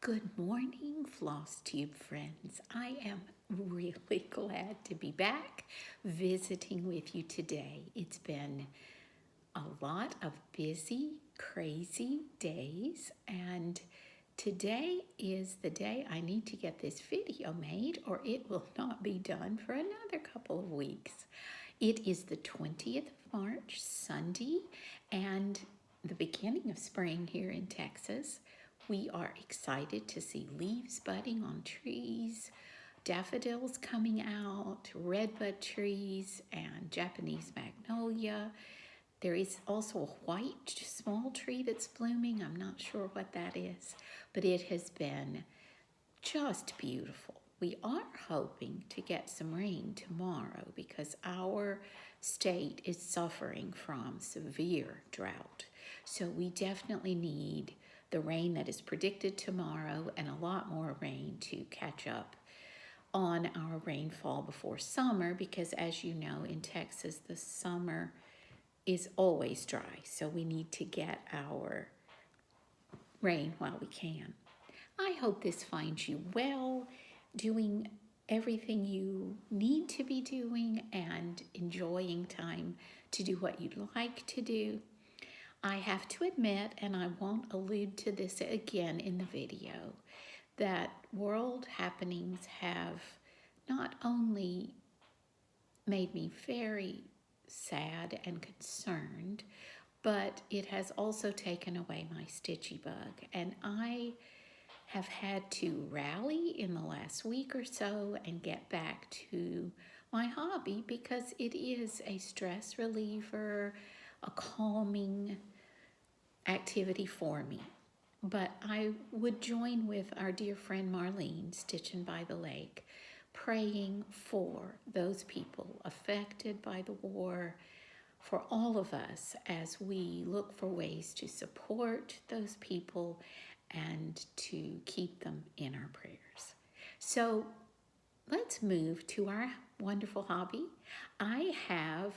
Good morning, Flosstube friends. I am really glad to be back visiting with you today. It's been a lot of busy, crazy days, and today is the day I need to get this video made or it will not be done for another couple of weeks. It is the 20th of March, Sunday, and the beginning of spring here in Texas. We are excited to see leaves budding on trees, daffodils coming out, redbud trees, and Japanese magnolia. There is also a white small tree that's blooming. I'm not sure what that is, but it has been just beautiful. We are hoping to get some rain tomorrow because our state is suffering from severe drought. So we definitely need the rain that is predicted tomorrow and a lot more rain to catch up on our rainfall before summer because, as you know, in Texas, the summer is always dry. So we need to get our rain while we can. I hope this finds you well, doing everything you need to be doing and enjoying time to do what you'd like to do. I have to admit, and I won't allude to this again in the video, that world happenings have not only made me very sad and concerned, but it has also taken away my stitchy bug. And I have had to rally in the last week or so and get back to my hobby because it is a stress reliever, a calming activity for me. But I would join with our dear friend Marlene, Stitching by the Lake, praying for those people affected by the war, for all of us as we look for ways to support those people and to keep them in our prayers. So let's move to our wonderful hobby. I have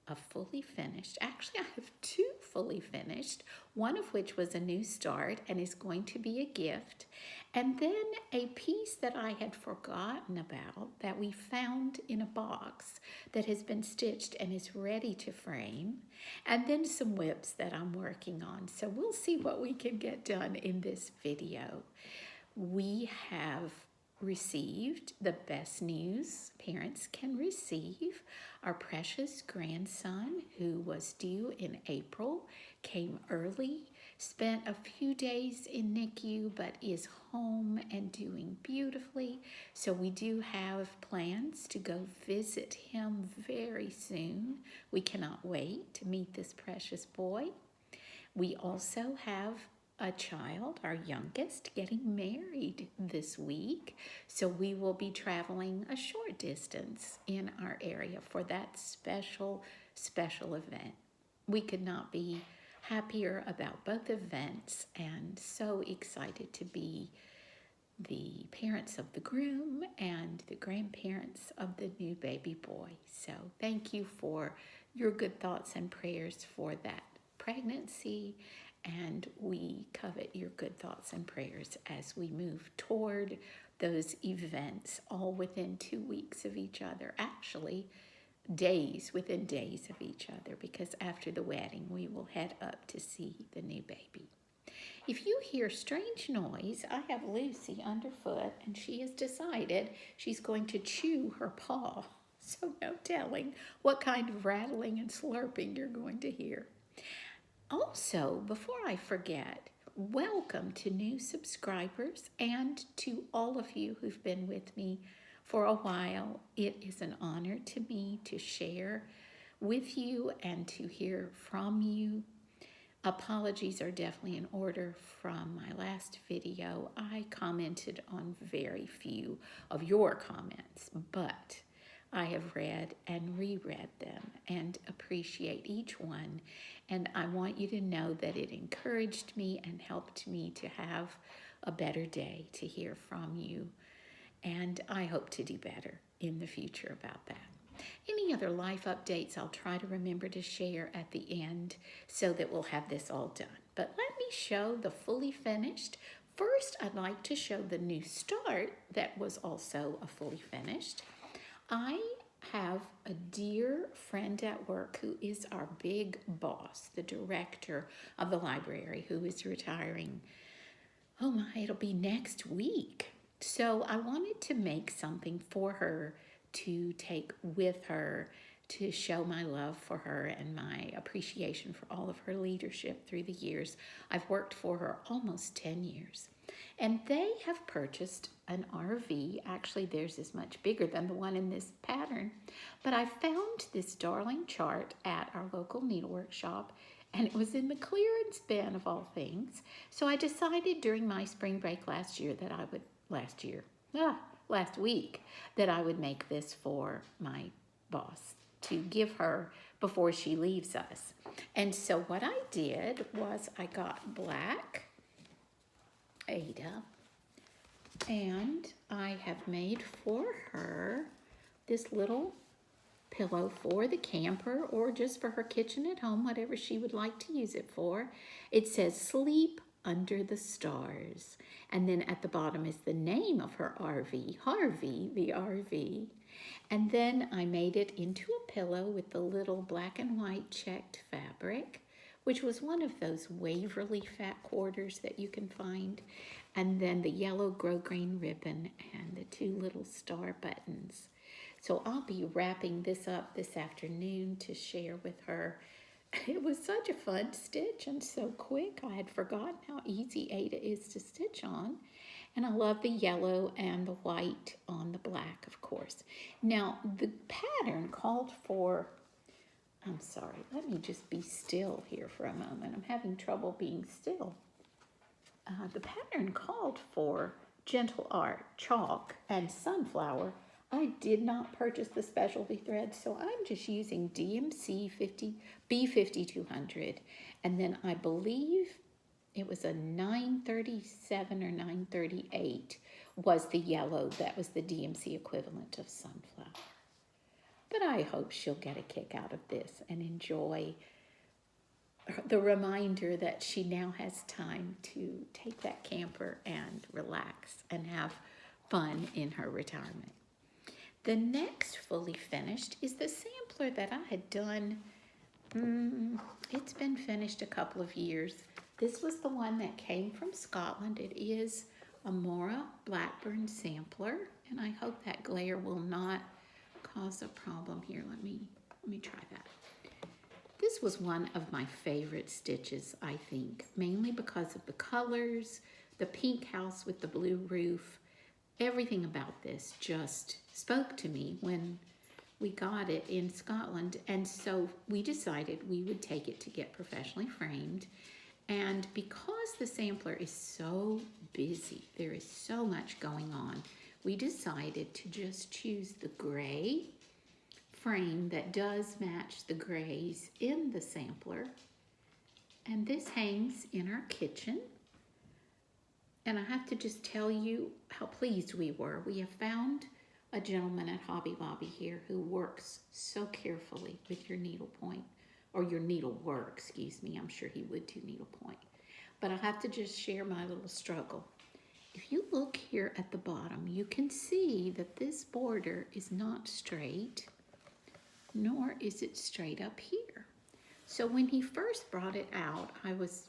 a fully finished, actually I have two fully finished, one of which was a new start and is going to be a gift, and then a piece that I had forgotten about that we found in a box that has been stitched and is ready to frame, and then some WIPS that I'm working on. So we'll see what we can get done in this video. We have received the best news parents can receive. Our precious grandson, who was due in April, came early, spent a few days in NICU, but is home and doing beautifully. So we do have plans to go visit him very soon. We cannot wait to meet this precious boy. We also have a child, our youngest, getting married this week. So we will be traveling a short distance in our area for that special event. We could not be happier about both events and so excited to be the parents of the groom and the grandparents of the new baby boy. So thank you for your good thoughts and prayers for that pregnancy, and we covet your good thoughts and prayers as we move toward those events, all within 2 weeks of each other. Actually, days within days of each other, because after the wedding, we will head up to see the new baby. If you hear strange noise, I have Lucy underfoot, and she has decided she's going to chew her paw. So no telling what kind of rattling and slurping you're going to hear. Also, before I forget, welcome to new subscribers and to all of you who've been with me for a while. It is an honor to me to share with you and to hear from you. Apologies are definitely in order from my last video. I commented on very few of your comments, but I have read and reread them and appreciate each one. And I want you to know that it encouraged me and helped me to have a better day, to hear from you. And I hope to do better in the future about that. Any other life updates I'll try to remember to share at the end so that we'll have this all done. But let me show the fully finished first I'd like to show the new start that was also a fully finished. I have a dear friend at work who is our big boss, the director of the library, who is retiring. Oh my, it'll be next week. So I wanted to make something for her to take with her to show my love for her and my appreciation for all of her leadership through the years. I've worked for her almost 10 years. And they have purchased an RV. Actually, theirs is much bigger than the one in this pattern. But I found this darling chart at our local needlework shop, and it was in the clearance bin of all things. So I decided during my spring break last week, that I would make this for my boss to give her before she leaves us. And so what I did was I got black Ada, and I have made for her this little pillow for the camper or just for her kitchen at home, whatever she would like to use it for. It says Sleep Under the Stars. And then at the bottom is the name of her RV, Harvey, the RV. And then I made it into a pillow with the little black and white checked fabric, which was one of those Waverly fat quarters that you can find. And then the yellow grosgrain ribbon and the two little star buttons. So I'll be wrapping this up this afternoon to share with her. It was such a fun stitch and so quick. I had forgotten how easy Ada is to stitch on. And I love the yellow and the white on the black, of course. Now, the pattern called for, I'm sorry, let me just be still here for a moment. I'm having trouble being still. The pattern called for Gentle Art, chalk, and sunflower. I did not purchase the specialty thread, so I'm just using DMC B5200. And then I believe it was a 937 or 938 was the yellow. That was the DMC equivalent of sunflower. But I hope she'll get a kick out of this and enjoy the reminder that she now has time to take that camper and relax and have fun in her retirement. The next fully finished is the sampler that I had done. It's been finished a couple of years. This was the one that came from Scotland. It is a Mora Blackburn sampler, and I hope that glare will not cause a problem here. Let me try that. This was one of my favorite stitches, I think, mainly because of the colors, the pink house with the blue roof. Everything about this just spoke to me when we got it in Scotland. And so we decided we would take it to get professionally framed. And because the sampler is so busy, there is so much going on, we decided to just choose the gray frame that does match the grays in the sampler. And this hangs in our kitchen. And I have to just tell you how pleased we were. We have found a gentleman at Hobby Lobby here who works so carefully with your needlepoint, or your needlework, excuse me. I'm sure he would do needlepoint. But I have to just share my little struggle. If you look here at the bottom, you can see that this border is not straight, nor is it straight up here. So when he first brought it out, I was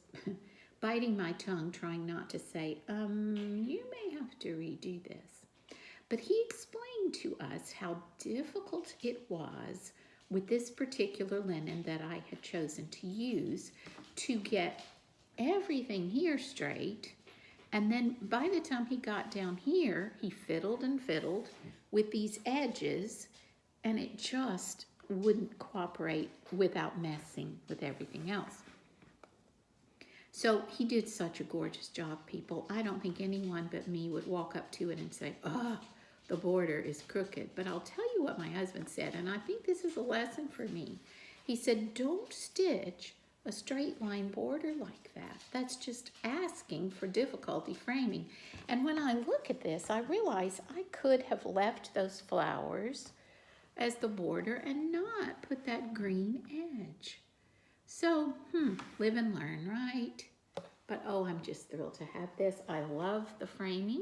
biting my tongue, trying not to say, you may have to redo this. But he explained to us how difficult it was with this particular linen that I had chosen to use to get everything here straight. And then by the time he got down here, he fiddled and fiddled with these edges, and it just wouldn't cooperate without messing with everything else. So he did such a gorgeous job, people. I don't think anyone but me would walk up to it and say, oh, the border is crooked. But I'll tell you what my husband said, and I think this is a lesson for me. He said, don't stitch a straight line border like that. That's just asking for difficulty framing. And when I look at this, I realize I could have left those flowers as the border and not put that green edge. So, live and learn, right? But oh, I'm just thrilled to have this. I love the framing,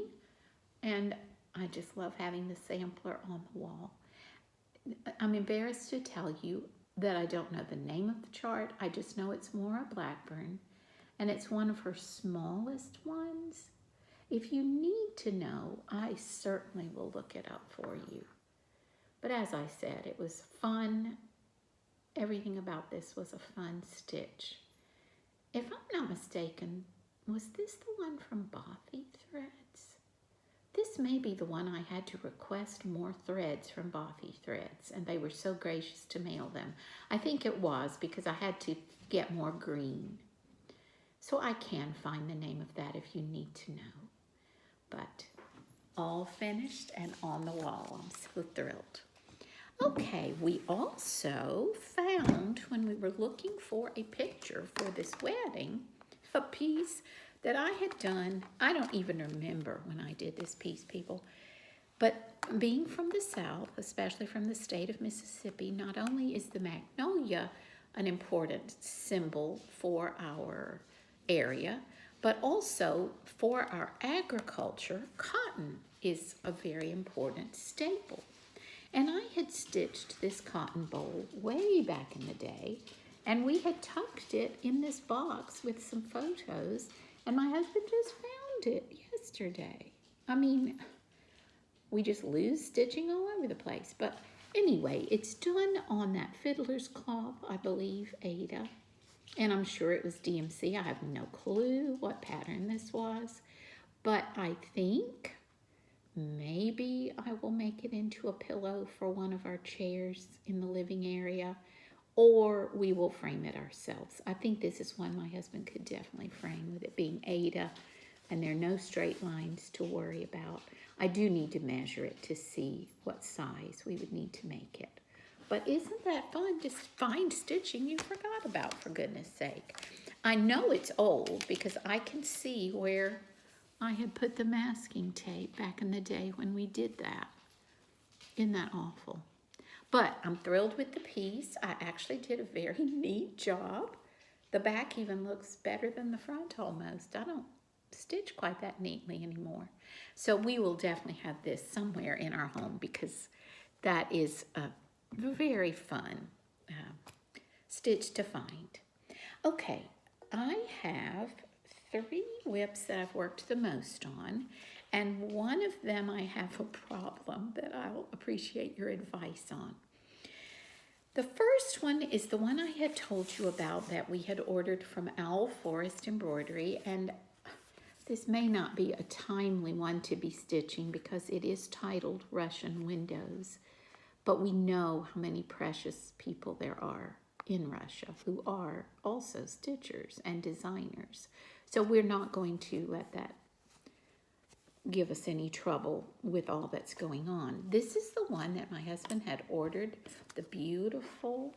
and I just love having the sampler on the wall. I'm embarrassed to tell you that I don't know the name of the chart. I just know it's Maura Blackburn, and it's one of her smallest ones. If you need to know, I certainly will look it up for you. But as I said, it was fun. Everything about this was a fun stitch. If I'm not mistaken, was this the one from Bothy Threads? This may be the one I had to request more threads from Bothy Threads, and they were so gracious to mail them. I think it was because I had to get more green. So I can find the name of that if you need to know. But all finished and on the wall. I'm so thrilled. Okay, we also found, when we were looking for a picture for this wedding, a piece that I had done. I don't even remember when I did this piece, people. But being from the South, especially from the state of Mississippi, not only is the magnolia an important symbol for our area, but also for our agriculture, cotton is a very important staple. And I had stitched this cotton bowl way back in the day, and we had tucked it in this box with some photos, and my husband just found it yesterday. I mean, we just lose stitching all over the place. But anyway, it's done on that fiddler's cloth, I believe, Ada. And I'm sure it was DMC. I have no clue what pattern this was. But I think maybe I will make it into a pillow for one of our chairs in the living area, or we will frame it ourselves. I think this is one my husband could definitely frame, with it being Ada, and there are no straight lines to worry about. I do need to measure it to see what size we would need to make it. But isn't that fun to find stitching you forgot about, for goodness sake? I know it's old because I can see where I had put the masking tape back in the day when we did that. Isn't that awful? But I'm thrilled with the piece. I actually did a very neat job. The back even looks better than the front almost. I don't stitch quite that neatly anymore. So we will definitely have this somewhere in our home because that is a very fun stitch to find. Okay, I have 3 WIPs that I've worked the most on, and one of them I have a problem that I'll appreciate your advice on. The first one is the one I had told you about that we had ordered from Owl Forest Embroidery, and this may not be a timely one to be stitching because it is titled Russian Windows, but we know how many precious people there are in Russia who are also stitchers and designers. So we're not going to let that give us any trouble with all that's going on. This is the one that my husband had ordered, the beautiful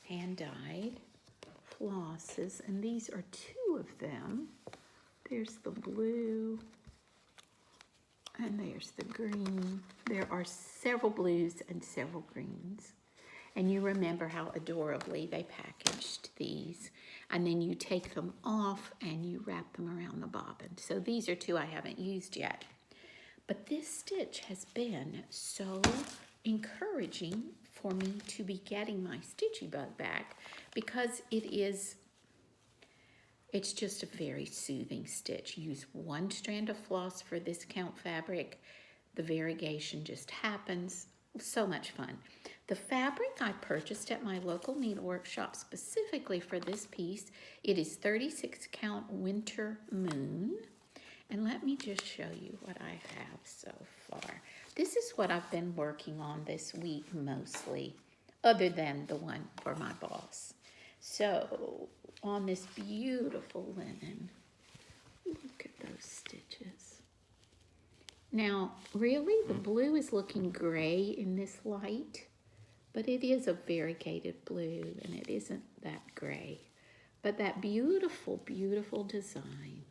hand-dyed flosses, and these are 2 of them. There's the blue and there's the green. There are several blues and several greens. And you remember how adorably they packaged these. And then you take them off and you wrap them around the bobbin. So these are 2 I haven't used yet. But this stitch has been so encouraging for me to be getting my stitchy bug back because it's just a very soothing stitch. Use 1 strand of floss for this count fabric. The variegation just happens. So much fun. The fabric I purchased at my local needlework shop specifically for this piece. It is 36 count Winter Moon. And let me just show you what I have so far. This is what I've been working on this week mostly, other than the one for my boss. So on this beautiful linen, look at those stitches. Now, really, the blue is looking gray in this light, but it is a variegated blue, and it isn't that gray. But that beautiful, beautiful design.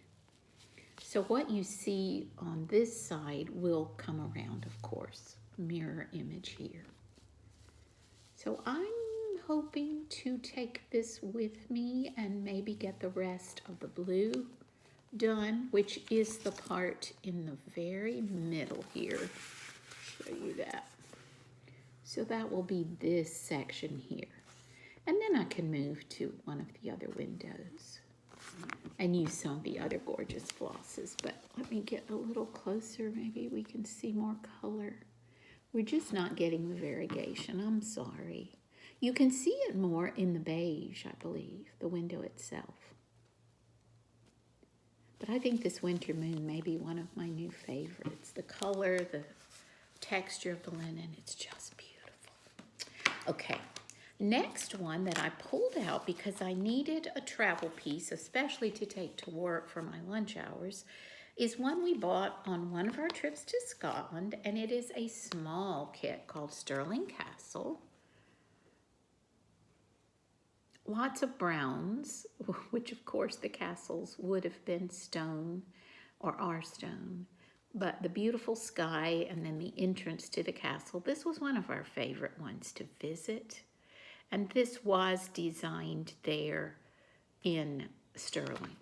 So what you see on this side will come around, of course, mirror image here. So I'm hoping to take this with me and maybe get the rest of the blue done, which is the part in the very middle here. Show you that. So that will be this section here. And then I can move to one of the other windows and use some of the other gorgeous flosses. But let me get a little closer. Maybe we can see more color. We're just not getting the variegation. I'm sorry. You can see it more in the beige, I believe, the window itself. But I think this winter moon may be one of my new favorites. The color, the texture of the linen, it's just beautiful. Okay, next one that I pulled out because I needed a travel piece, especially to take to work for my lunch hours, is one we bought on one of our trips to Scotland, and it is a small kit called Stirling Castle. Lots of browns, which of course the castles would have been stone or are stone, but the beautiful sky and then the entrance to the castle. This was one of our favorite ones to visit, and this was designed there in Stirling.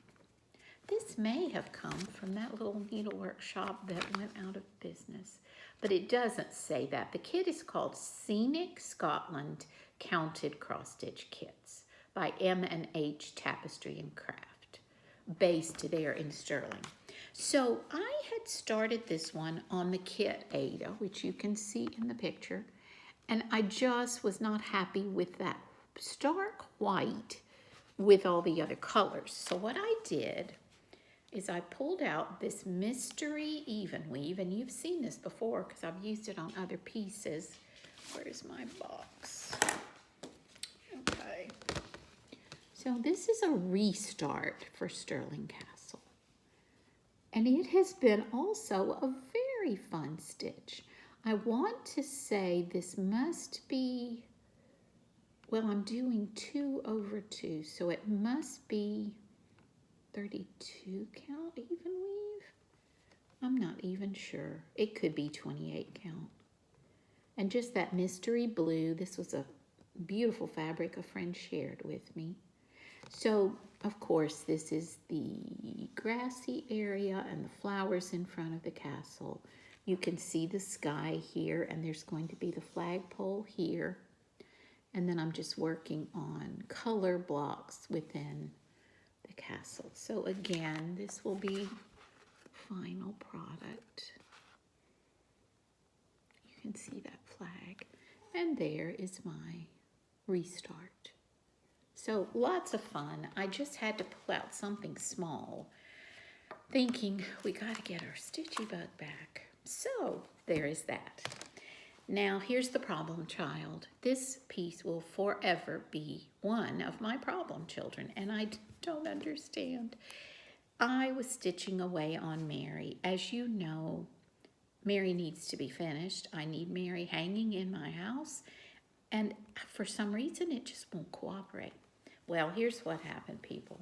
This may have come from that little needlework shop that went out of business, but it doesn't say that. The kit is called Scenic Scotland Counted Cross-Stitch Kits by M&H Tapestry and Craft, based there in Stirling. So I had started this one on the kit Ada, which you can see in the picture, and I just was not happy with that stark white with all the other colors. So what I did is I pulled out this mystery even weave, and you've seen this before because I've used it on other pieces. Where's my box? Okay. So this is a restart for Stirling Castle. And it has been also a very fun stitch. I want to say this must be, well, I'm doing 2 over 2, so it must be 32 count even weave. I'm not even sure. It could be 28 count. And just that mystery blue, this was a beautiful fabric a friend shared with me. So, of course, this is the grassy area and the flowers in front of the castle. You can see the sky here, and there's going to be the flagpole here. And then I'm just working on color blocks within the castle. So again, this will be final product. You can see that flag. And there is my restart. So lots of fun. I just had to pull out something small, thinking we got to get our stitchy bug back. So there is that. Now here's the problem child. This piece will forever be one of my problem children, and I don't understand. I was stitching away on Mary. As you know, Mary needs to be finished. I need Mary hanging in my house, and for some reason it just won't cooperate. Well, here's what happened, people.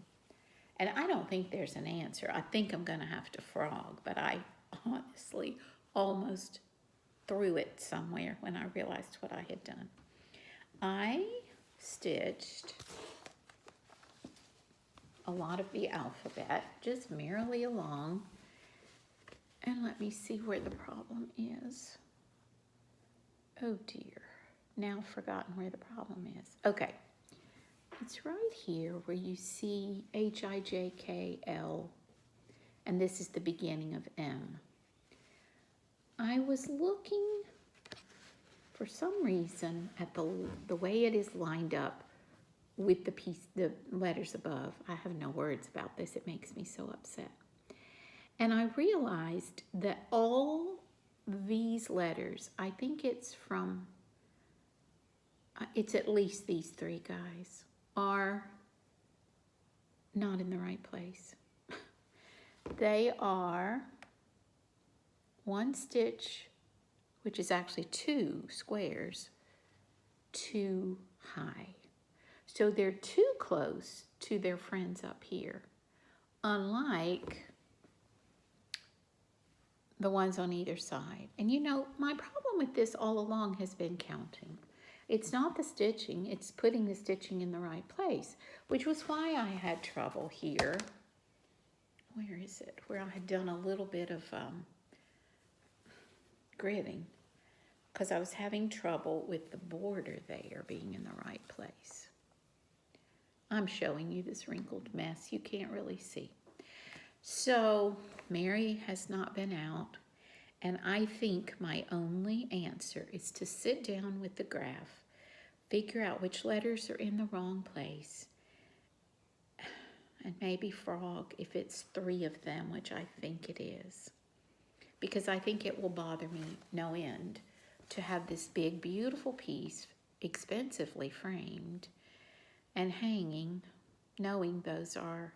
And I don't think there's an answer. I think I'm going to have to frog, but I honestly almost threw it somewhere when I realized what I had done. I stitched a lot of the alphabet just merrily along, and let me see where the problem is. Oh dear, now I've forgotten where the problem is. Okay, it's right here where you see H-I-J-K-L, and this is the beginning of M. I was looking for some reason at the way it is lined up with the letters above. I have no words about this. It makes me so upset. And I realized that all these letters, I think it's at least these 3 guys, are not in the right place. They are 1 stitch, which is actually 2 squares, too high. So they're too close to their friends up here, unlike the ones on either side. And you know, my problem with this all along has been counting. It's not the stitching, it's putting the stitching in the right place, which was why I had trouble here. Where is it? Where I had done a little bit of gridding, because I was having trouble with the border there being in the right place. I'm showing you this wrinkled mess you can't really see. So Mary has not been out, and I think my only answer is to sit down with the graph, figure out which letters are in the wrong place, and maybe frog if it's 3 of them, which I think it is. Because I think it will bother me no end to have this big, beautiful piece, expensively framed and hanging, knowing those are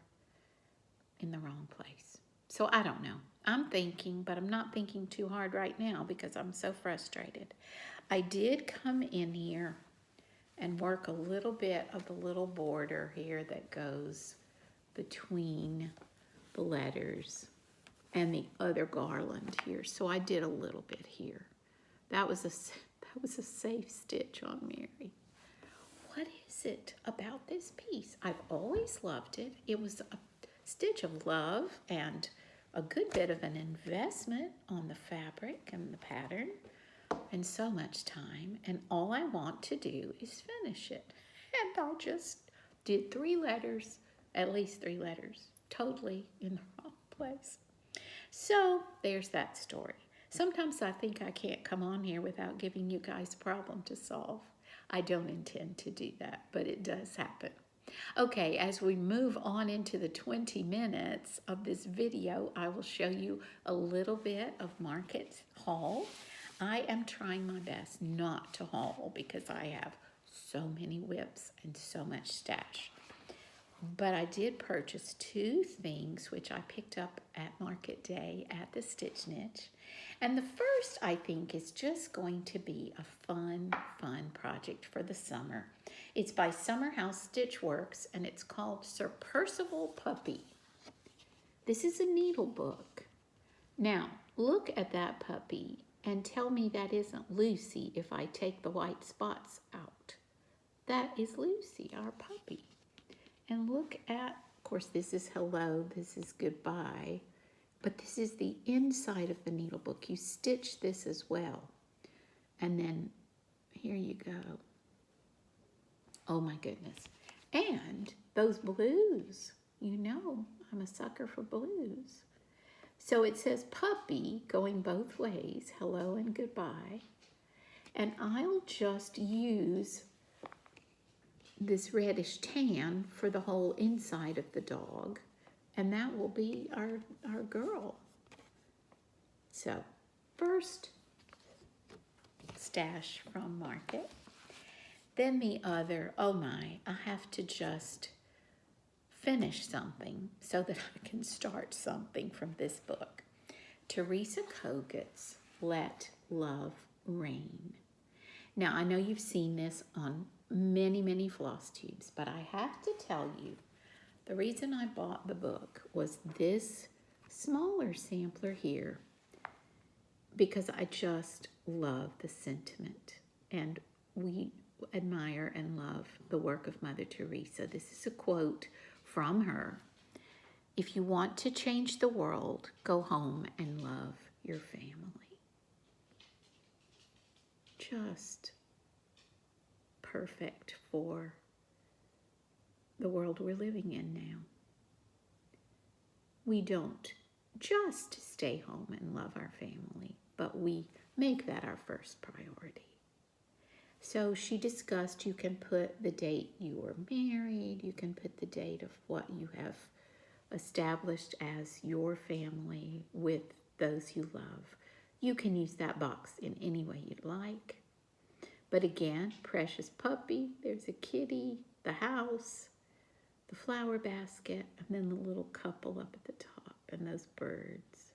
in the wrong place. So I don't know. I'm thinking, but I'm not thinking too hard right now because I'm so frustrated. I did come in here and work a little bit of the little border here that goes between the letters and the other garland here. So I did a little bit here. That was a safe stitch on Mary. What is it about this piece? I've always loved it. It was a stitch of love and a good bit of an investment on the fabric and the pattern and so much time. And all I want to do is finish it. And I just did 3 letters, at least 3 letters, totally in the wrong place. So there's that story. Sometimes I think I can't come on here without giving you guys a problem to solve. I don't intend to do that, but it does happen. Okay, as we move on into the 20 minutes of this video, I will show you a little bit of Market haul. I am trying my best not to haul because I have so many WIPs and so much stash. But I did purchase 2 things which I picked up at Market Day at the Stitch Niche. And the first, I think, is just going to be a fun project for the summer. It's by Summer House Stitchworks, and it's called Sir Percival Puppy. This is a needle book. Now, look at that puppy and tell me that isn't Lucy if I take the white spots out. That is Lucy, our puppy. And look at, of course, this is hello, this is goodbye, but this is the inside of the needle book. You stitch this as well. And then here you go. Oh my goodness. And those blues, you know, I'm a sucker for blues. So it says puppy going both ways, hello and goodbye. And I'll just use this reddish tan for the whole inside of the dog, and that will be our girl. So first stash from Market, then the other, oh my, I have to just finish something so that I can start something from this book. Teresa Koget's Let Love Rain. Now I know you've seen this on many floss tubes, but I have to tell you, the reason I bought the book was this smaller sampler here because I just love the sentiment, and we admire and love the work of Mother Teresa. This is a quote from her. If you want to change the world, go home and love your family. Just perfect for the world we're living in now. We don't just stay home and love our family, but we make that our first priority. So she discussed you can put the date you were married, you can put the date of what you have established as your family with those you love. You can use that box in any way you'd like. But again, precious puppy, there's a kitty, the house, the flower basket, and then the little couple up at the top, and those birds.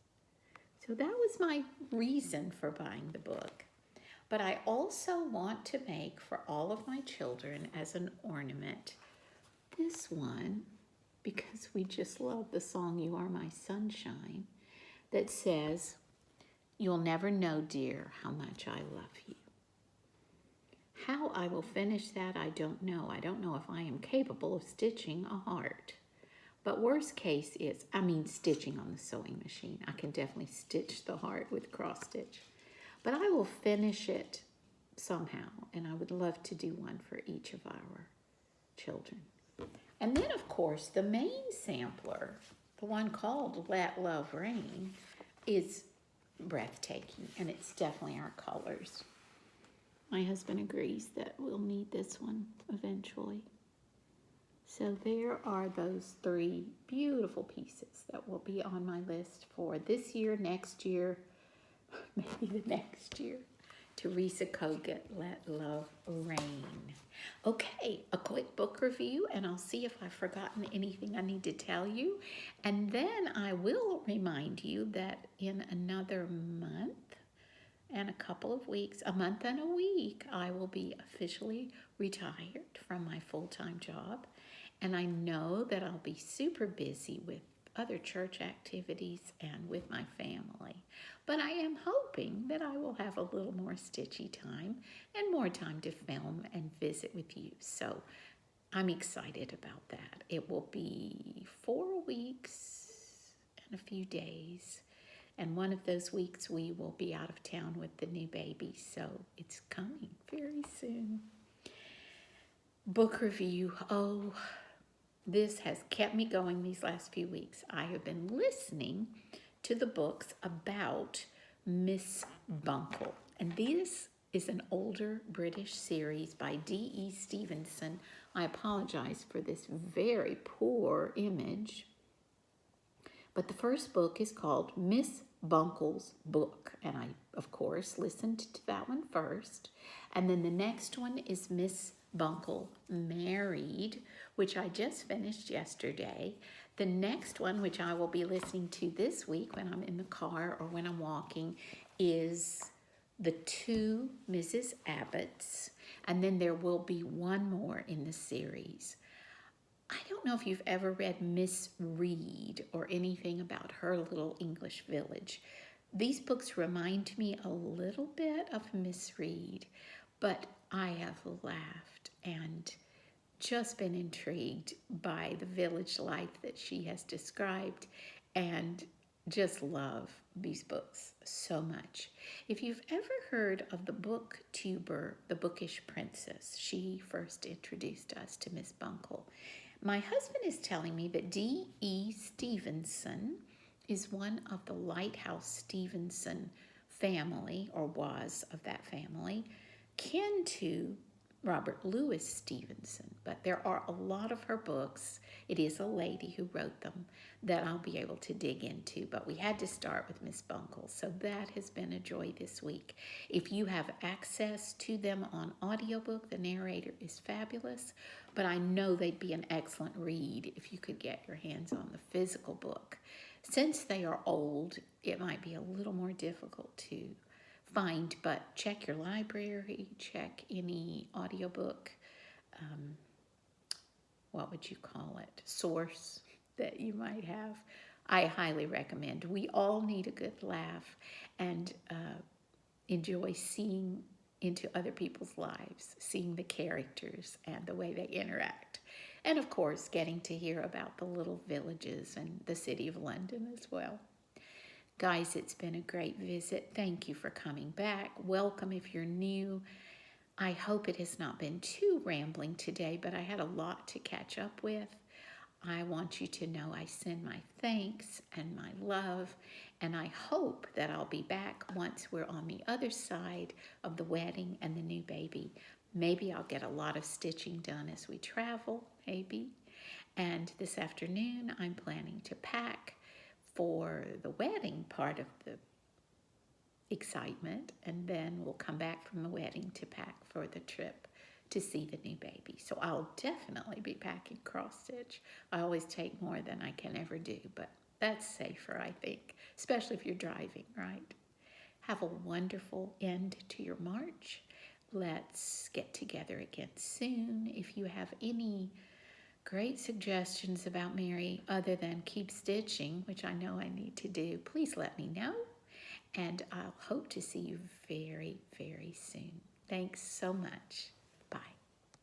So that was my reason for buying the book. But I also want to make for all of my children as an ornament this one, because we just love the song You Are My Sunshine, that says, you'll never know, dear, how much I love you. How I will finish that, I don't know. I don't know if I am capable of stitching a heart. But worst case is, stitching on the sewing machine. I can definitely stitch the heart with cross stitch. But I will finish it somehow, and I would love to do one for each of our children. And then, of course, the main sampler, the one called Let Love Reign, is breathtaking, and it's definitely our colors. My husband agrees that we'll need this one eventually. So there are those 3 beautiful pieces that will be on my list for this year, next year, maybe the next year. Teresa Kogut, Let Love Reign. Okay, a quick book review, and I'll see if I've forgotten anything I need to tell you. And then I will remind you that in another month and a couple of weeks, a month and a week, I will be officially retired from my full-time job. And I know that I'll be super busy with other church activities and with my family. But I am hoping that I will have a little more stitchy time and more time to film and visit with you. So I'm excited about that. It will be 4 weeks and a few days. And one of those weeks we will be out of town with the new baby. So it's coming very soon. Book review. Oh, this has kept me going these last few weeks. I have been listening to the books about Miss Buncle. And this is an older British series by D.E. Stevenson. I apologize for this very poor image. But the first book is called Miss Buncle's Book. And I, of course, listened to that one first. And then the next one is Miss Buncle Married, which I just finished yesterday. The next one, which I will be listening to this week when I'm in the car or when I'm walking, is The Two Mrs. Abbotts. And then there will be one more in the series. I don't know if you've ever read Miss Reed or anything about her little English village. These books remind me a little bit of Miss Reed, but I have laughed and just been intrigued by the village life that she has described and just love these books so much. If you've ever heard of the booktuber, The Bookish Princess, she first introduced us to Miss Buncle. My husband is telling me that D.E. Stevenson is one of the Lighthouse Stevenson family, or was of that family, kin to Robert Louis Stevenson. But there are a lot of her books, it is a lady who wrote them, that I'll be able to dig into. But we had to start with Miss Buncle, so that has been a joy this week. If you have access to them on audiobook, the narrator is fabulous. But I know they'd be an excellent read if you could get your hands on the physical book. Since they are old, it might be a little more difficult to find, but check your library, check any audiobook, what would you call it, source that you might have. I highly recommend. We all need a good laugh and enjoy seeing into other people's lives, seeing the characters and the way they interact. And of course, getting to hear about the little villages and the city of London as well. Guys, it's been a great visit. Thank you for coming back. Welcome if you're new. I hope it has not been too rambling today, but I had a lot to catch up with. I want you to know I send my thanks and my love, and I hope that I'll be back once we're on the other side of the wedding and the new baby. Maybe I'll get a lot of stitching done as we travel, maybe. And this afternoon, I'm planning to pack for the wedding part of the excitement, and then we'll come back from the wedding to pack for the trip to see the new baby. So I'll definitely be packing cross stitch. I always take more than I can ever do, but that's safer, I think, especially if you're driving, right? Have a wonderful end to your March. Let's get together again soon. If you have any great suggestions about Mary other than keep stitching, which I know I need to do, please let me know. And I'll hope to see you very, very soon. Thanks so much.